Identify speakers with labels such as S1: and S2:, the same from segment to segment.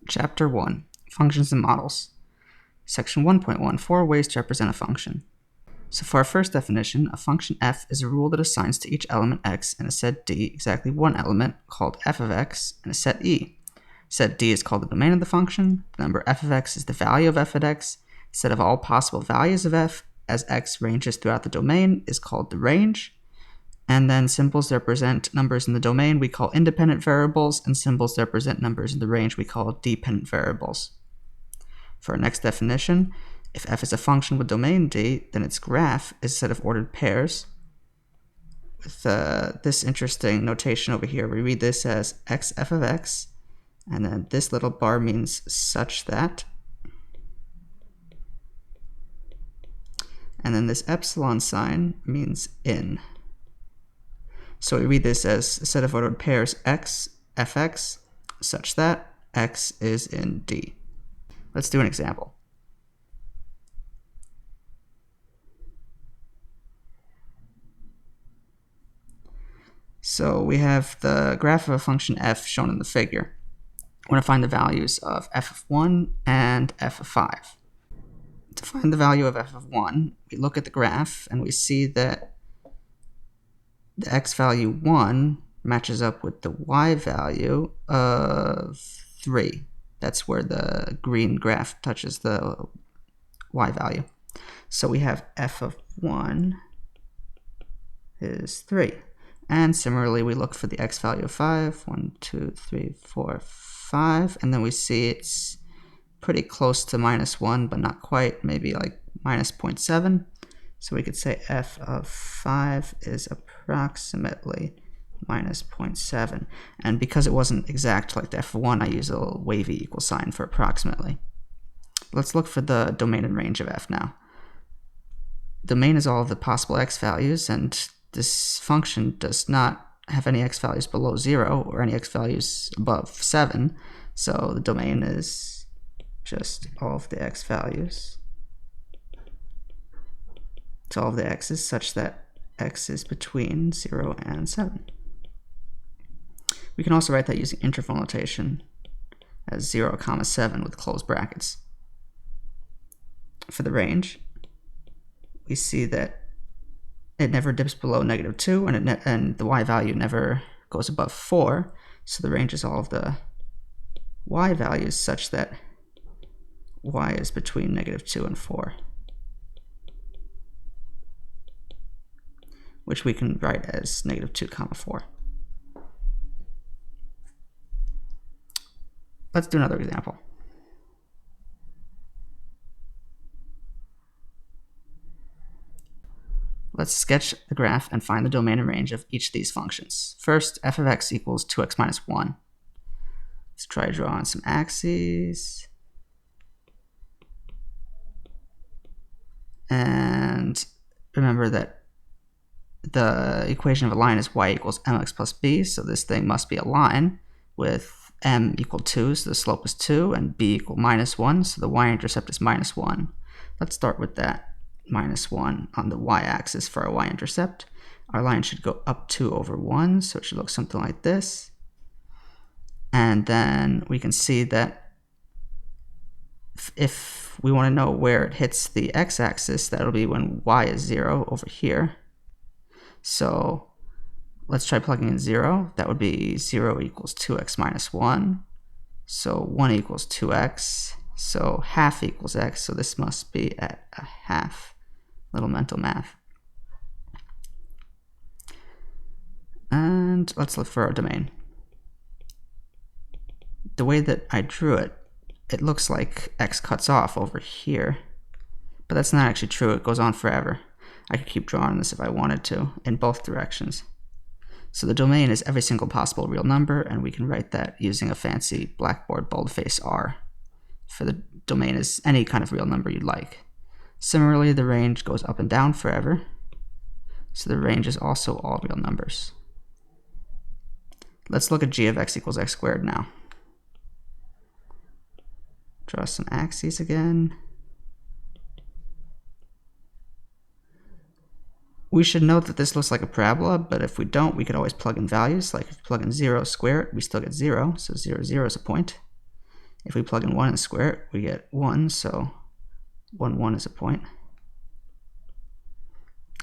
S1: Chapter 1, Functions and Models. Section 1.1, 4 ways to represent a function. So for our first definition, a function f is a rule that assigns to each element x in a set D exactly one element called f of x in a set E. Set D is called the domain of the function. The number f of x is the value of f at x. The set of all possible values of f as x ranges throughout the domain is called the range. And then symbols that represent numbers in the domain we call independent variables, and symbols that represent numbers in the range we call dependent variables. For our next definition, if f is a function with domain D, then its graph is a set of ordered pairs. With this interesting notation over here, we read this as x f of x, and then this little bar means such that. And then this epsilon sign means in. So we read this as a set of ordered pairs x, fx, such that x is in D. Let's do an example. So we have the graph of a function f shown in the figure. We want to find the values of f of 1 and f of 5. To find the value of f of 1, we look at the graph and we see that the x value 1 matches up with the y value of 3. That's where the green graph touches the y value. So we have f of 1 is 3. And similarly, we look for the x value of 5. 1, 2, 3, 4, 5. And then we see it's pretty close to -1, but not quite, maybe like -0.7. So we could say f of 5 is approximately -0.7. And because it wasn't exact like the f of 1, I use a little wavy equal sign for approximately. Let's look for the domain and range of f now. Domain is all of the possible x values, and this function does not have any x values below 0 or any x values above 7. So the domain is just all of the x values. To all of the x's such that x is between 0 and 7. We can also write that using interval notation as 0, 7 with closed brackets. For the range, we see that it never dips below -2, and the y value never goes above 4. So the range is all of the y values such that y is between -2 and 4. Which we can write as -2, 4. Let's do another example. Let's sketch the graph and find the domain and range of each of these functions. First, f of x equals 2x minus 1. Let's try drawing some axes. And remember that the equation of a line is y equals mx plus b, so this thing must be a line with m equal 2, so the slope is 2, and b equal -1, so the y-intercept is -1. Let's start with that -1 on the y-axis for our y-intercept. Our line should go up 2 over 1, so it should look something like this. And then we can see that if we want to know where it hits the x-axis, that'll be when y is 0 over here. So let's try plugging in 0. That would be 0 equals 2x minus 1. So 1 equals 2x. So half equals x. So this must be at a half. Little mental math. And let's look for our domain. The way that I drew it, it looks like x cuts off over here. But that's not actually true. It goes on forever. I could keep drawing this if I wanted to, in both directions. So the domain is every single possible real number, and we can write that using a fancy Blackboard boldface R. For the domain is any kind of real number you'd like. Similarly, the range goes up and down forever, so the range is also all real numbers. Let's look at g of x equals x squared now. Draw some axes again. We should note that this looks like a parabola, but if we don't, we could always plug in values. Like if you plug in 0, square it, we still get 0, so 0, 0 is a point. If we plug in 1 and square it, we get 1, so 1, 1 is a point.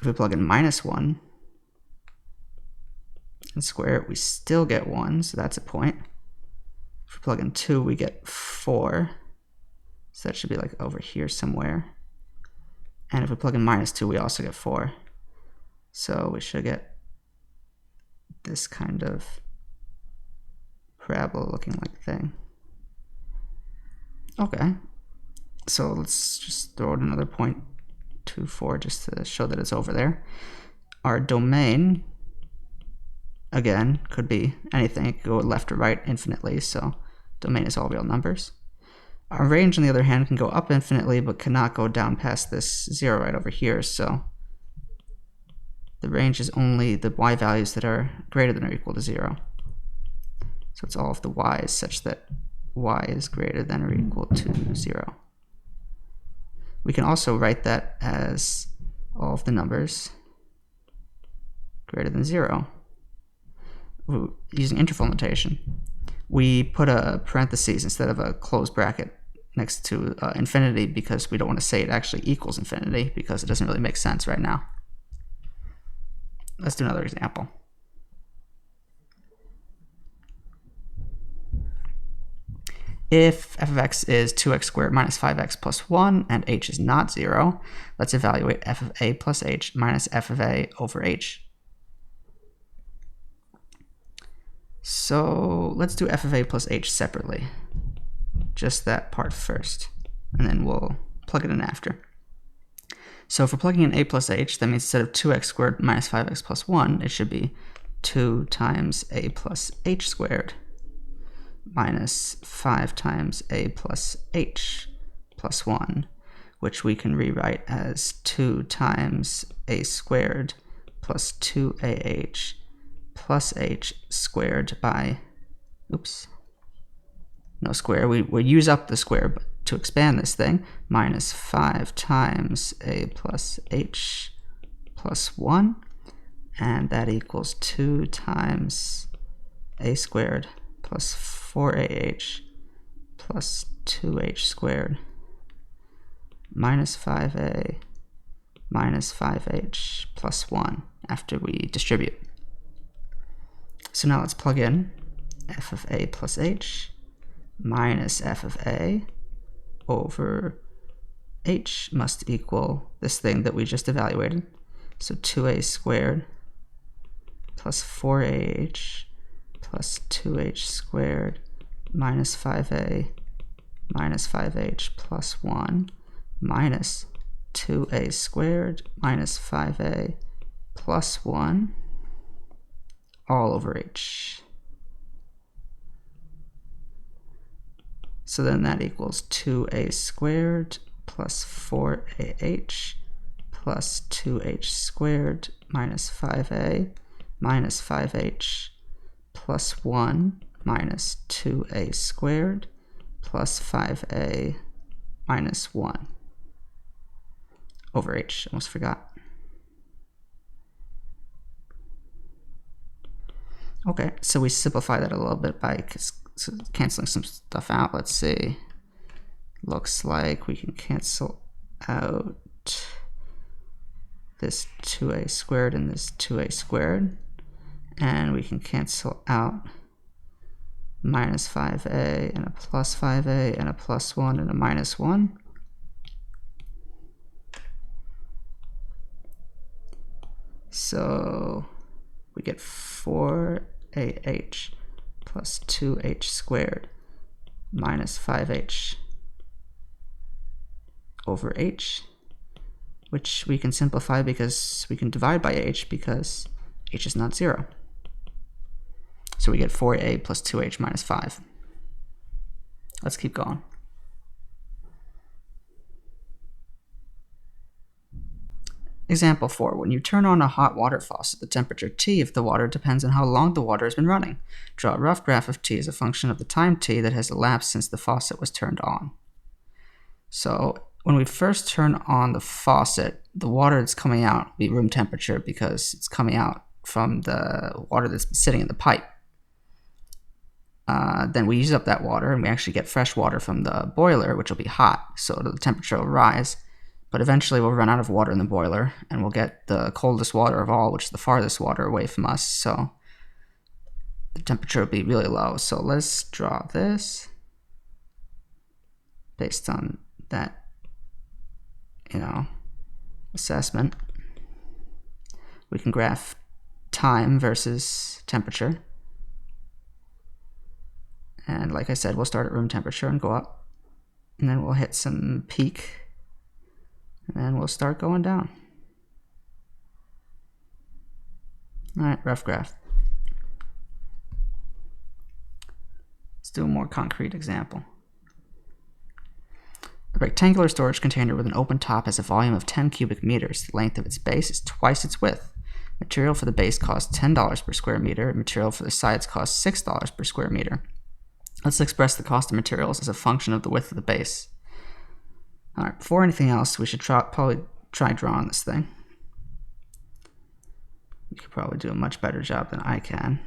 S1: If we plug in -1 and square it, we still get 1, so that's a point. If we plug in 2, we get 4, so that should be like over here somewhere. And if we plug in -2, we also get 4. So we should get this kind of parabola looking like thing. Okay, so let's just throw in another 0.24 just to show that it's over there. Our domain, again, could be anything. It could go left or right infinitely, so domain is all real numbers. Our range, on the other hand, can go up infinitely, but cannot go down past this 0 right over here, so the range is only the y values that are greater than or equal to 0. So it's all of the y's such that y is greater than or equal to 0. We can also write that as all of the numbers greater than 0 using interval notation. We put a parentheses instead of a closed bracket next to infinity because we don't want to say it actually equals infinity because it doesn't really make sense right now. Let's do another example. If f of x is 2x squared minus 5x plus 1 and h is not 0, let's evaluate f of a plus h minus f of a over h. So let's do f of a plus h separately. Just that part first, and then we'll plug it in after. So if we're plugging in a plus h, that means instead of 2x squared minus 5x plus 1, it should be 2 times a plus h squared minus 5 times a plus h plus 1, which we can rewrite as 2 times a squared plus 2ah plus h squared by, no square, we use up the square to expand this thing, minus 5 times a plus h plus 1, and that equals 2 times a squared plus 4ah plus 2h squared minus 5a minus 5h plus 1 after we distribute. So now let's plug in f of a plus h minus f of a over h must equal this thing that we just evaluated. So 2a squared plus 4ah plus 2h squared minus 5a minus 5h plus 1 minus 2a squared minus 5a plus 1 all over h. So then that equals 2a squared plus 4ah plus 2h squared minus 5a minus 5h plus 1 minus 2a squared plus 5a minus 1 over h. Almost forgot. Okay, so we simplify that a little bit by canceling some stuff out. Let's see. Looks like we can cancel out this 2a squared and this 2a squared. And we can cancel out minus 5a and a plus 5a and a plus 1 and a minus 1. So we get 4ah plus 2h squared minus 5h over h, which we can simplify because we can divide by h because h is not 0. So we get 4a plus 2h minus 5. Let's keep going. Example 4. When you turn on a hot water faucet, the temperature T of the water depends on how long the water has been running. Draw a rough graph of T as a function of the time T that has elapsed since the faucet was turned on. So when we first turn on the faucet, the water that's coming out will be room temperature because it's coming out from the water that's been sitting in the pipe. then we use up that water and we actually get fresh water from the boiler, which will be hot, so the temperature will rise. But eventually we'll run out of water in the boiler and we'll get the coldest water of all, which is the farthest water away from us, so the temperature will be really low. So let's draw this based on that, assessment. We can graph time versus temperature. And like I said, we'll start at room temperature and go up. And then we'll hit some peak. And then we'll start going down. Alright, rough graph. Let's do a more concrete example. A rectangular storage container with an open top has a volume of 10 cubic meters. The length of its base is twice its width. Material for the base costs $10 per square meter. Material for the sides costs $6 per square meter. Let's express the cost of materials as a function of the width of the base. Alright, before anything else, we should probably try drawing this thing. You could probably do a much better job than I can.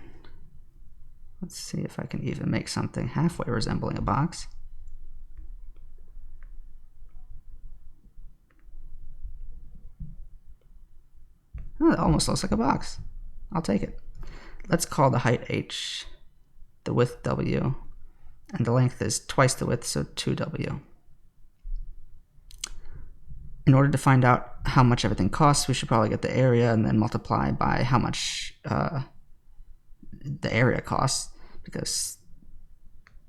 S1: Let's see if I can even make something halfway resembling a box. Oh, it almost looks like a box. I'll take it. Let's call the height h, the width w, and the length is twice the width, so 2w. In order to find out how much everything costs, we should probably get the area and then multiply by how much the area costs, because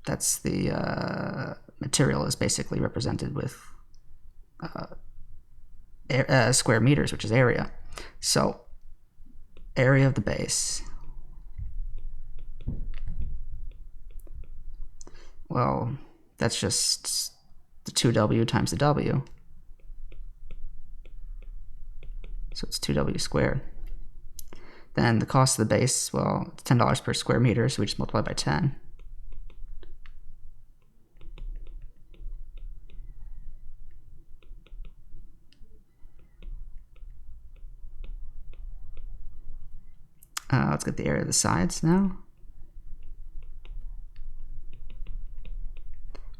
S1: that's the material is basically represented with square meters, which is area. So area of the base, well, that's just the 2w times the w. So it's 2w squared. Then the cost of the base, well, it's $10 per square meter, so we just multiply by 10. Let's get the area of the sides now.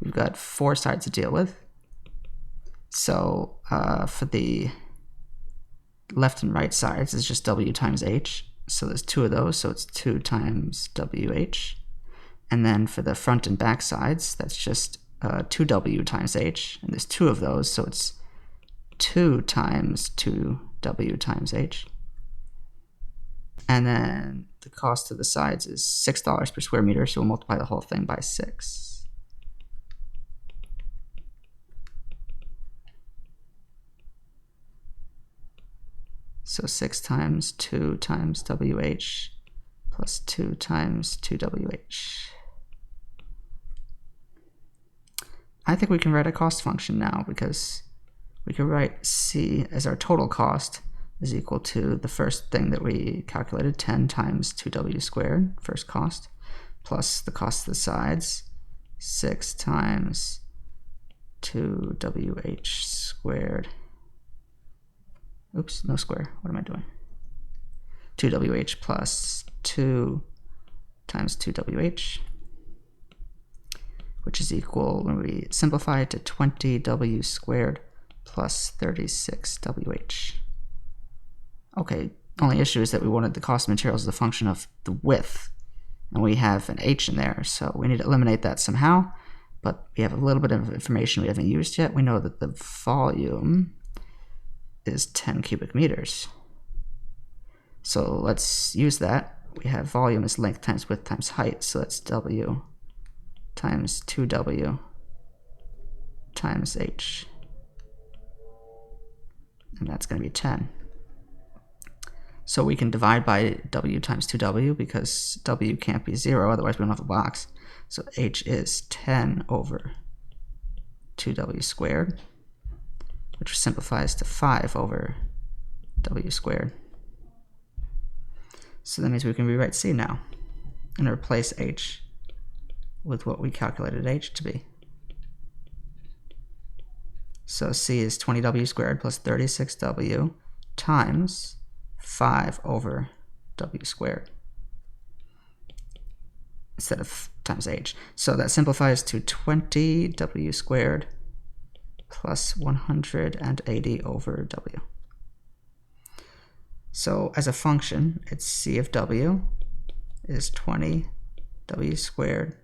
S1: We've got 4 sides to deal with. So for the left and right sides, it's just w times h. So there's 2 of those, so it's 2 times wh. And then for the front and back sides, that's just 2w times h. And there's 2 of those, so it's 2 times 2w times h. And then the cost of the sides is $6 per square meter, so we'll multiply the whole thing by 6. So 6 times 2 times wh plus 2 times 2wh. I think we can write a cost function now, because we can write C as our total cost is equal to the first thing that we calculated, 10 times 2w squared, first cost, plus the cost of the sides, 6 times 2wh squared. Oops, no square. What am I doing? 2wh plus 2 times 2wh, which is equal, when we simplify it, to 20w squared plus 36wh. Okay, only issue is that we wanted the cost of materials as a function of the width, and we have an h in there, so we need to eliminate that somehow, but we have a little bit of information we haven't used yet. We know that the volume is 10 cubic meters. So let's use that. We have volume as length times width times height, so that's w times 2w times h, and that's going to be 10. So we can divide by w times 2w, because w can't be 0, otherwise we don't have a box. So h is 10 over 2w squared, which simplifies to 5 over w squared. So that means we can rewrite C now and replace h with what we calculated h to be. So C is 20w squared plus 36w times 5 over w squared. Instead of times h. So that simplifies to 20w squared plus 180 over w. So as a function, its c of w is 20w squared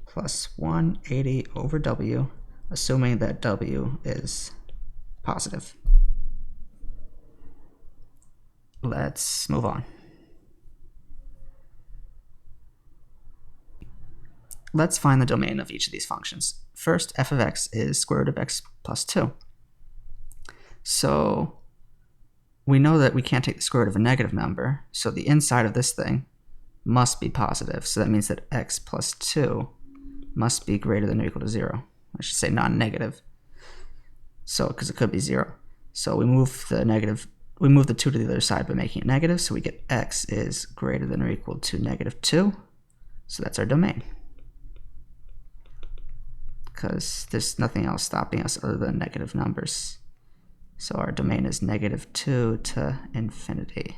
S1: plus 180 over w, assuming that w is positive. Let's move on. Let's find the domain of each of these functions. First, f of x is square root of x plus 2. So we know that we can't take the square root of a negative number, so the inside of this thing must be positive. So that means that x plus 2 must be greater than or equal to 0. I should say non-negative. So, because it could be 0. So we move the 2 to the other side by making it negative, so we get x is greater than or equal to -2. So that's our domain. Because there's nothing else stopping us other than negative numbers. So our domain is -2 to infinity.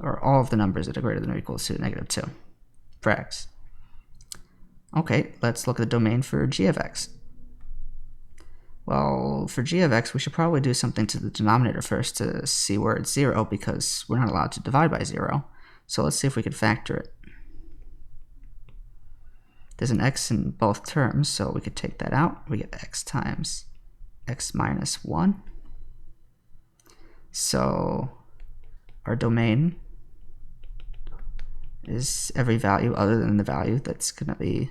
S1: Or all of the numbers that are greater than or equal to -2 for x. Okay, let's look at the domain for g of x. Well, for g of x, we should probably do something to the denominator first to see where it's 0, because we're not allowed to divide by 0. So let's see if we can factor it. There's an x in both terms, so we could take that out. We get x times x minus 1. So our domain is every value other than the value that's going to be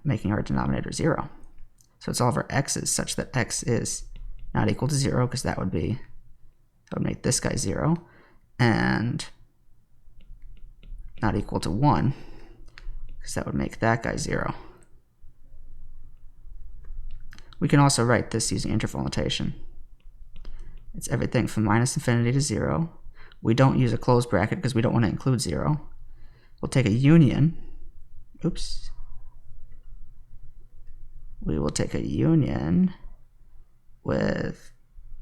S1: making our denominator 0. So it's all of our x's such that x is not equal to 0, because that would make this guy 0, and not equal to 1, because that would make that guy 0. We can also write this using interval notation. It's everything from minus infinity to 0. We don't use a closed bracket because we don't want to include 0. We'll take a union. Oops. We will take a union with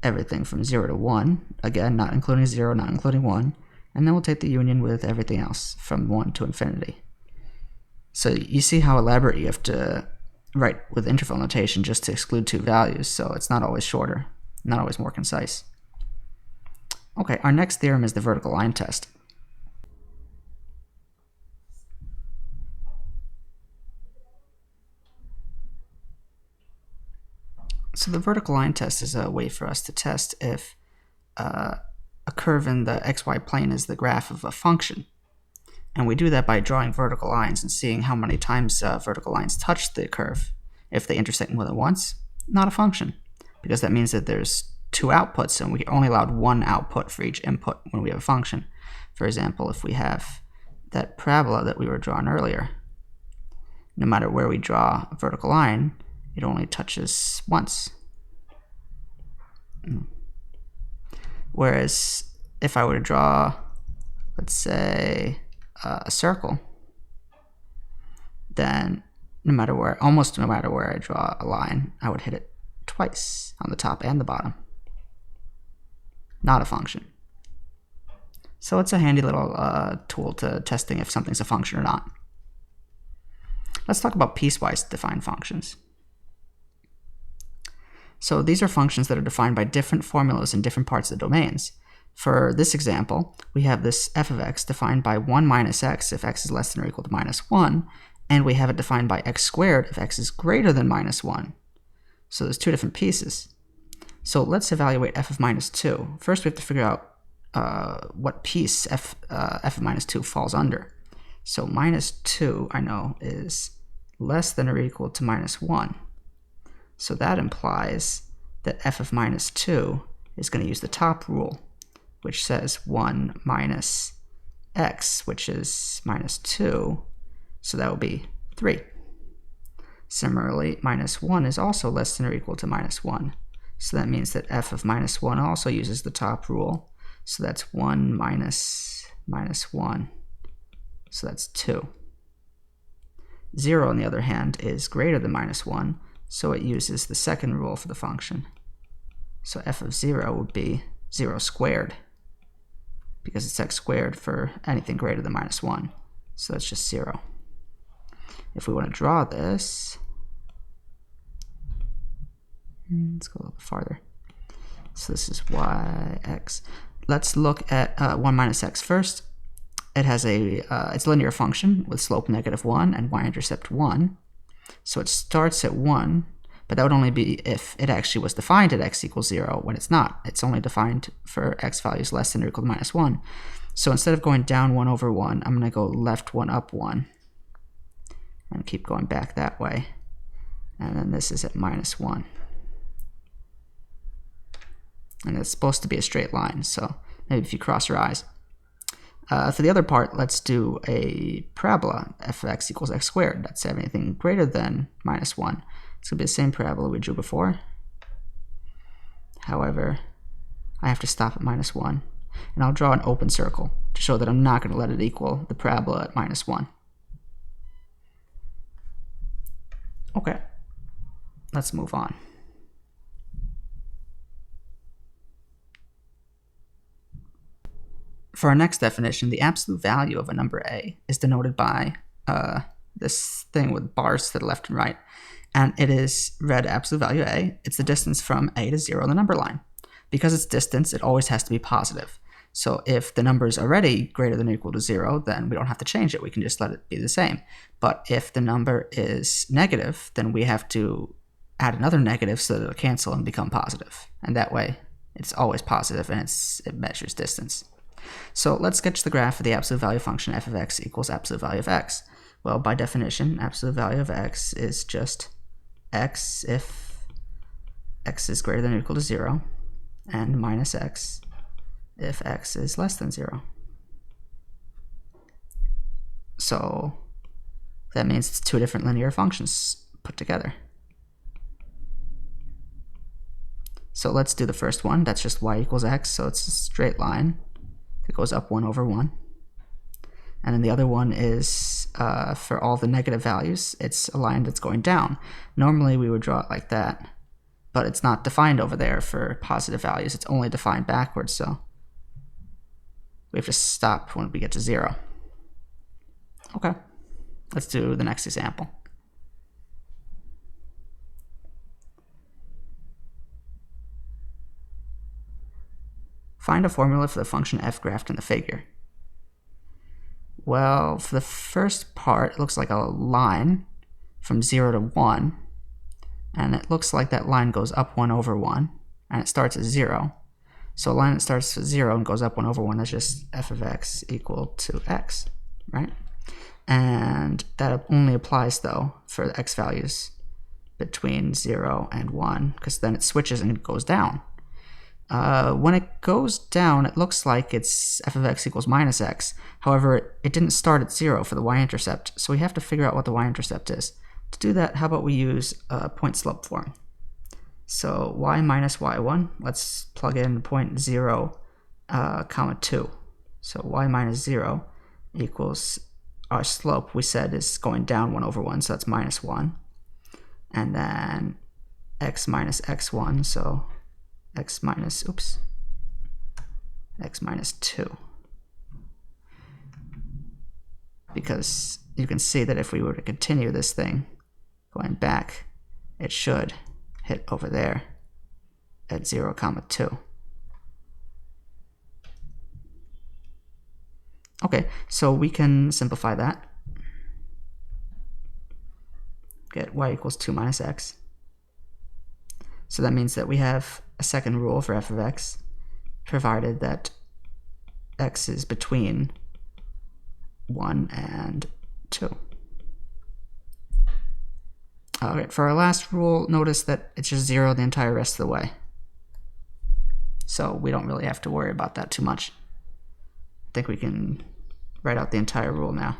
S1: everything from 0 to 1. Again, not including 0, not including 1. And then we'll take the union with everything else from 1 to infinity. So you see how elaborate you have to write with interval notation just to exclude 2 values. So it's not always shorter, not always more concise. Okay, our next theorem is the vertical line test. So the vertical line test is a way for us to test if a curve in the xy plane is the graph of a function. And we do that by drawing vertical lines and seeing how many times vertical lines touch the curve. If they intersect more than once, not a function, because that means that there's 2 outputs and we only allowed 1 output for each input when we have a function. For example, if we have that parabola that we were drawing earlier, no matter where we draw a vertical line, it only touches once. Whereas if I were to draw, let's say, a circle, then almost no matter where I draw a line, I would hit it twice on the top and the bottom. Not a function. So it's a handy little tool to testing if something's a function or not. Let's talk about piecewise defined functions. So these are functions that are defined by different formulas in different parts of the domains. For this example, we have this f of x defined by 1 minus x if x is less than or equal to minus 1, and we have it defined by x squared if x is greater than minus 1. So there's 2 different pieces. So let's evaluate f of minus 2. First we have to figure out what piece f of minus 2 falls under. So minus 2, I know, is less than or equal to minus 1. So that implies that f of minus 2 is going to use the top rule, which says 1 minus x, which is minus 2, so that will be 3. Similarly, minus 1 is also less than or equal to minus 1, so that means that f of minus 1 also uses the top rule, so that's 1 minus minus 1, so that's 2. 0, on the other hand, is greater than minus 1, so it uses the second rule for the function. So f of 0 would be 0 squared, because it's x squared for anything greater than minus 1. So that's just 0. if we want to draw this, let's go a little farther. So this is y, x. Let's look at 1 minus x first. It has it's a linear function with slope -1 and y-intercept 1. So it starts at 1, but that would only be if it actually was defined at x equals 0, when it's not. It's only defined for x values less than or equal to -1. So instead of going down 1 over 1, I'm going to go left 1, up 1, and keep going back that way. And then this is at -1. And it's supposed to be a straight line, so maybe if you cross your eyes. For the other part, let's do a parabola, f of x equals x squared. Let's have anything greater than -1. It's going to be the same parabola we drew before. However, I have to stop at -1. And I'll draw an open circle to show that I'm not going to let it equal the parabola at -1. Okay, let's move on. For our next definition, the absolute value of a number a is denoted by this thing with bars to the left and right. And it is read absolute value a. It's the distance from a to 0 on the number line. Because it's distance, it always has to be positive. So if the number is already greater than or equal to 0, then we don't have to change it. We can just let it be the same. But if the number is negative, then we have to add another negative so that it'll cancel and become positive. And that way, it's always positive and it measures distance. So let's sketch the graph of the absolute value function f of x equals absolute value of x. Well, by definition, absolute value of x is just x if x is greater than or equal to 0, and minus x if x is less than 0. So that means it's two different linear functions put together. So let's do the first one. That's just y equals x, so it's a straight line that goes up 1 over 1. And then the other one is, for all the negative values, it's a line that's going down. Normally we would draw it like that, but it's not defined over there for positive values. It's only defined backwards, so we have to stop when we get to 0. Okay, let's do the next example. Find a formula for the function f graphed in the figure. Well, for the first part, it looks like a line from 0 to 1, and it looks like that line goes up 1 over 1, and it starts at 0. So a line that starts at 0 and goes up 1 over 1 is just f of x equal to x, right? And that only applies, though, for the x values between 0 and 1, because then it switches and it goes down. When it goes down, it looks like it's f of x equals minus x. However, it didn't start at 0 for the y-intercept, so we have to figure out what the y-intercept is. To do that, how about we use a point-slope form? So y minus y1, let's plug in 0.0, comma 2. So y minus 0 equals our slope, we said, is going down 1 over 1, so that's minus 1. And then x minus x1, so x minus 2. Because you can see that if we were to continue this thing going back, it should hit over there at 0, comma 2. Okay, so we can simplify that. Get y equals 2 minus x. So that means that we have a second rule for f of x, provided that x is between 1 and 2. Alright, for our last rule, notice that it's just 0 the entire rest of the way. So we don't really have to worry about that too much. I think we can write out the entire rule now.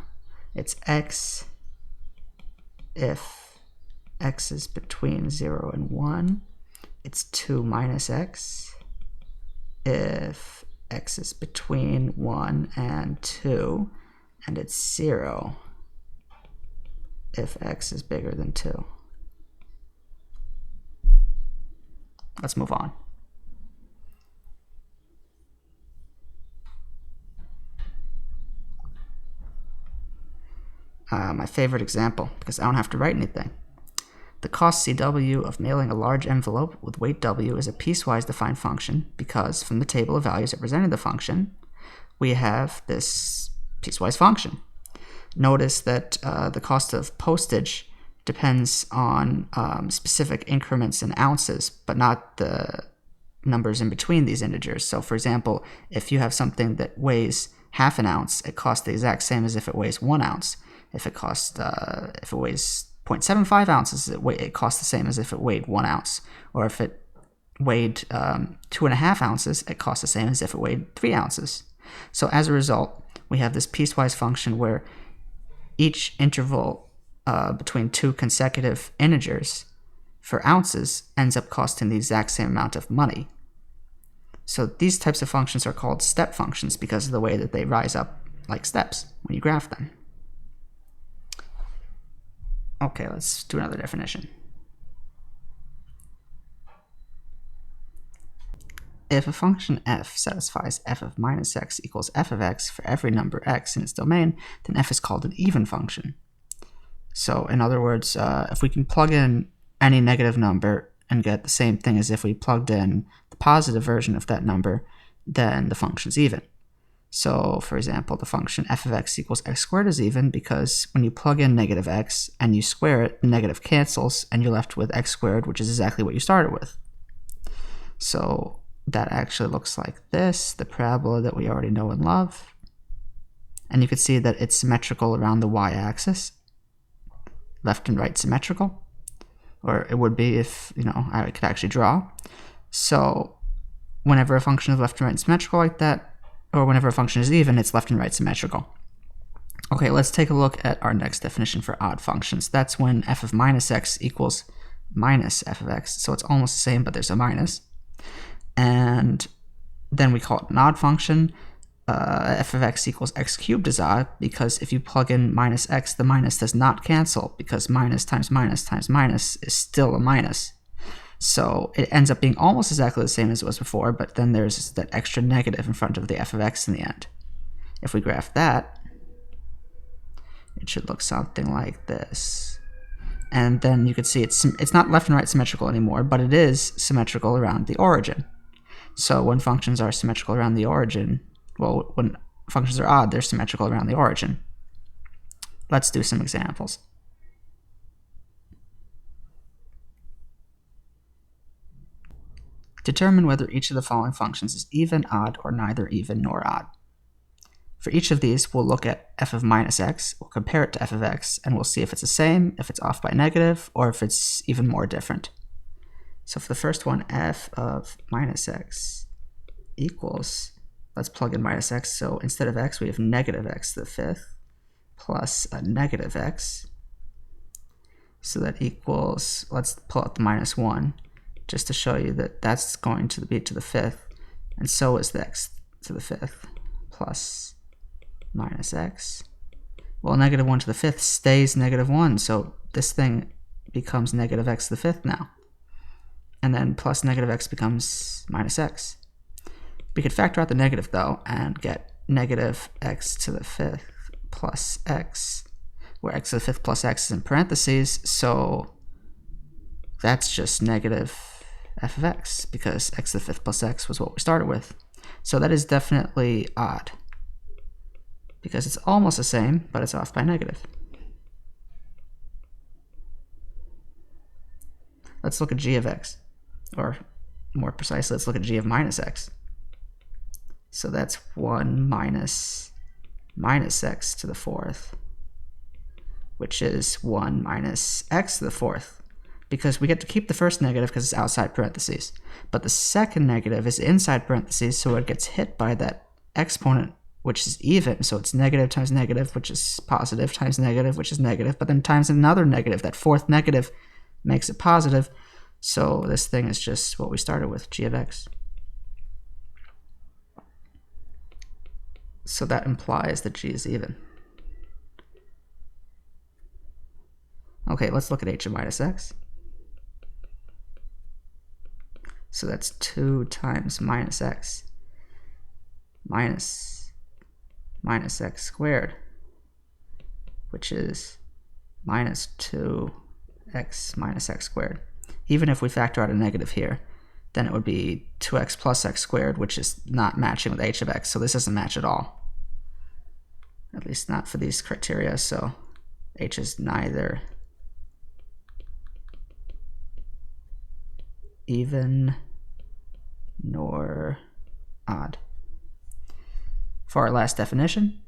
S1: It's x if x is between 0 and 1. It's 2 minus x if x is between 1 and 2, and it's 0 if x is bigger than 2. Let's move on. my favorite example, because I don't have to write anything. The cost CW of mailing a large envelope with weight W is a piecewise defined function because from the table of values representing the function, we have this piecewise function. Notice that the cost of postage depends on specific increments in ounces, but not the numbers in between these integers. So for example, if you have something that weighs half an ounce, it costs the exact same as if it weighs 1 ounce. If it weighs 0.75 ounces, it costs the same as if it weighed 1 ounce. Or if it weighed 2.5 ounces, it costs the same as if it weighed 3 ounces. So as a result, we have this piecewise function where each interval between two consecutive integers for ounces ends up costing the exact same amount of money. So these types of functions are called step functions because of the way that they rise up like steps when you graph them. Okay, let's do another definition. If a function f satisfies f of minus x equals f of x for every number x in its domain, then f is called an even function. So in other words, if we can plug in any negative number and get the same thing as if we plugged in the positive version of that number, then the function's even. So for example, the function f of x equals x squared is even because when you plug in negative x and you square it, the negative cancels and you're left with x squared, which is exactly what you started with. So that actually looks like this, the parabola that we already know and love. And you can see that it's symmetrical around the y-axis, left and right symmetrical, or it would be if, I could actually draw. So whenever a function is left and right symmetrical like that, or whenever a function is even, it's left and right symmetrical. Okay, let's take a look at our next definition for odd functions. That's when f of minus x equals minus f of x. So it's almost the same, but there's a minus. And then we call it an odd function. F of x equals x cubed is odd because if you plug in minus x, the minus does not cancel because minus times minus times minus is still a minus. So it ends up being almost exactly the same as it was before, but then there's that extra negative in front of the f of x in the end. If we graph that, it should look something like this. And then you can see it's not left and right symmetrical anymore, but it is symmetrical around the origin. So when functions are symmetrical around the origin, well, when functions are odd, they're symmetrical around the origin. Let's do some examples. Determine whether each of the following functions is even, odd, or neither even nor odd. For each of these, we'll look at f of minus x, we'll compare it to f of x, and we'll see if it's the same, if it's off by negative, or if it's even more different. So for the first one, f of minus x equals, let's plug in minus x, so instead of x, we have negative x to the fifth plus a negative x. So that equals, let's pull out the minus 1, just to show you that that's going to be to the fifth, and so is the x to the fifth plus minus x. Well, negative 1 to the fifth stays negative 1, so this thing becomes negative x to the fifth now. And then plus negative x becomes minus x. We could factor out the negative, though, and get negative x to the fifth plus x, where x to the fifth plus x is in parentheses, so that's just negative f of x, because x to the fifth plus x was what we started with. So that is definitely odd, because it's almost the same, but it's off by negative. Let's look at g of x, or more precisely, let's look at g of minus x. So that's 1 minus x to the fourth, which is 1 minus x to the fourth, because we get to keep the first negative because it's outside parentheses. But the second negative is inside parentheses, so it gets hit by that exponent, which is even. So it's negative times negative, which is positive, times negative, which is negative, but then times another negative. That fourth negative makes it positive. So this thing is just what we started with, g of x. So that implies that g is even. Okay, let's look at h of minus x. So that's 2 times minus x minus x squared, which is minus 2x minus x squared. Even if we factor out a negative here, then it would be 2x plus x squared, which is not matching with h of x, so this doesn't match at all. At least not for these criteria, so h is neither even nor odd. For our last definition,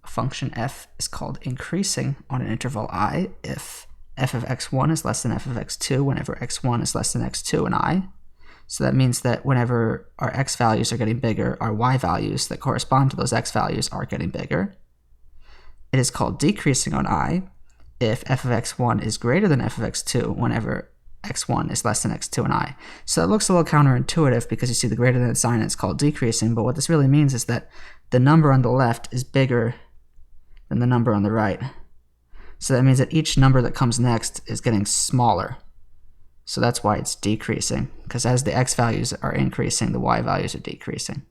S1: a function f is called increasing on an interval I if f of x1 is less than f of x2 whenever x1 is less than x2 in I. So that means that whenever our x values are getting bigger, our y values that correspond to those x values are getting bigger. It is called decreasing on I if f of x1 is greater than f of x2 whenever x1 is less than x2 in I. So it looks a little counterintuitive because you see the greater than sign and it's called decreasing, but what this really means is that the number on the left is bigger than the number on the right. So that means that each number that comes next is getting smaller. So that's why it's decreasing, because as the x values are increasing, the y values are decreasing.